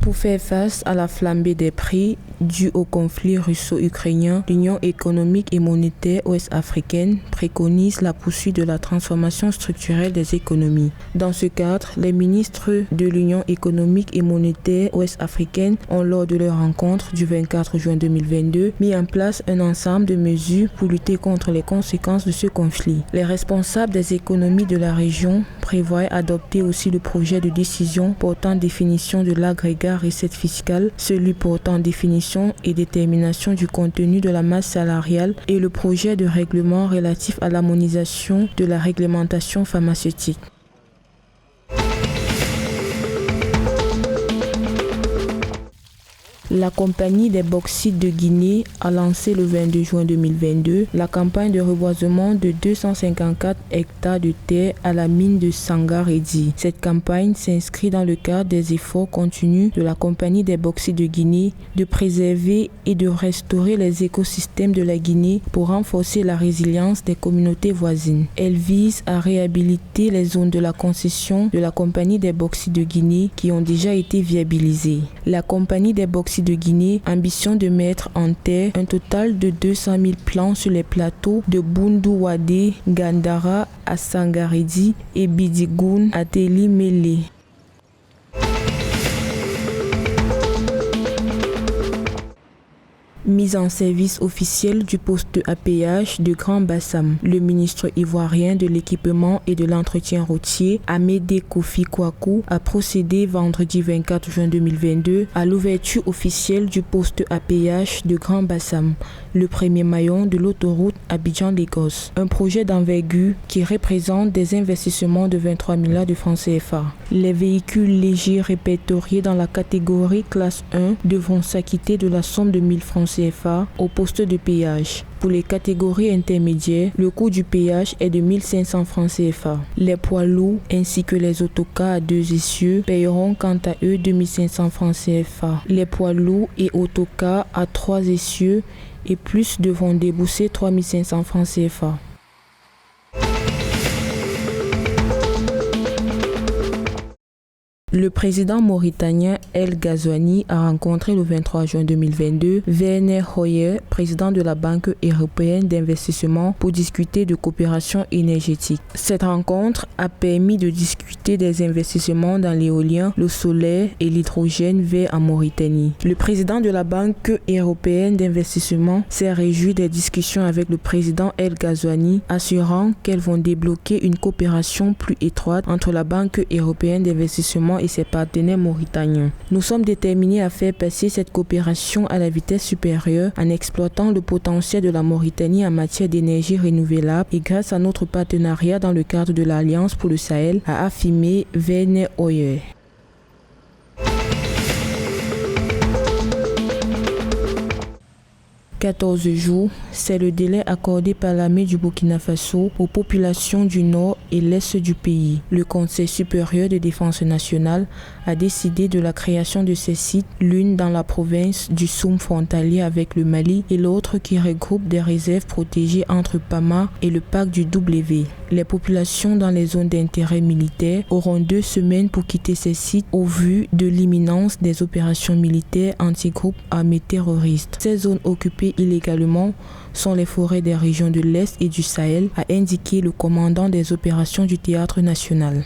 Pour faire face à la flambée des prix due au conflit russo-ukrainien, l'Union économique et monétaire ouest-africaine préconise la poursuite de la transformation structurelle des économies. Dans ce cadre, les ministres de l'Union économique et monétaire ouest-africaine ont, lors de leur rencontre du 24 juin 2022, mis en place un ensemble de mesures pour lutter contre les conséquences de ce conflit. Les responsables des économies de la région prévoient adopter aussi le projet de décision portant définition de l'agrégat recette fiscale, celui portant définition et détermination du contenu de la masse salariale et le projet de règlement relatif à l'harmonisation de la réglementation pharmaceutique. La Compagnie des bauxites de Guinée a lancé le 22 juin 2022 la campagne de reboisement de 254 hectares de terre à la mine de Sangaredi. Cette campagne s'inscrit dans le cadre des efforts continus de la Compagnie des bauxites de Guinée de préserver et de restaurer les écosystèmes de la Guinée pour renforcer la résilience des communautés voisines. Elle vise à réhabiliter les zones de la concession de la Compagnie des bauxites de Guinée qui ont déjà été viabilisées. La Compagnie des bauxites de Guinée ambitionne de mettre en terre un total de 200 000 plants sur les plateaux de Boundou-Wadé, Gandara à Sangaredi et Bidigoun à Téli-Mélé. Mise en service officielle du poste à péage de Grand Bassam. Le ministre ivoirien de l'équipement et de l'entretien routier, Amédée Kofi Kouakou, a procédé vendredi 24 juin 2022 à l'ouverture officielle du poste à péage de Grand Bassam, le premier maillon de l'autoroute Abidjan-Lagos. Un projet d'envergure qui représente des investissements de 23 milliards de francs CFA. Les véhicules légers répertoriés dans la catégorie classe 1 devront s'acquitter de la somme de 1000 francs CFA au poste de péage. Pour les catégories intermédiaires, le coût du péage est de 1500 francs CFA. Les poids lourds ainsi que les autocars à 2 essieux paieront quant à eux 2500 francs CFA. Les poids lourds et autocars à 3 essieux et plus devront débourser 3500 francs CFA. Le président mauritanien El Ghazouani a rencontré le 23 juin 2022 Werner Hoyer, président de la Banque européenne d'investissement, pour discuter de coopération énergétique. Cette rencontre a permis de discuter des investissements dans l'éolien, le solaire et l'hydrogène vert en Mauritanie. Le président de la Banque européenne d'investissement s'est réjoui des discussions avec le président El Ghazouani, assurant qu'elles vont débloquer une coopération plus étroite entre la Banque européenne d'investissement et ses partenaires mauritaniens. Nous sommes déterminés à faire passer cette coopération à la vitesse supérieure en exploitant le potentiel de la Mauritanie en matière d'énergie renouvelable et grâce à notre partenariat dans le cadre de l'Alliance pour le Sahel, a affirmé Werner Hoyer. 14 jours, c'est le délai accordé par l'armée du Burkina Faso aux populations du nord et l'est du pays. Le Conseil supérieur de défense nationale a décidé de la création de ces sites, l'une dans la province du Soum frontalier avec le Mali et l'autre qui regroupe des réserves protégées entre Pama et le parc du W. Les populations dans les zones d'intérêt militaire auront 2 semaines pour quitter ces sites au vu de l'imminence des opérations militaires anti-groupes armés terroristes. Ces zones occupées illégalement sont les forêts des régions de l'Est et du Sahel, a indiqué le commandant des opérations du Théâtre national.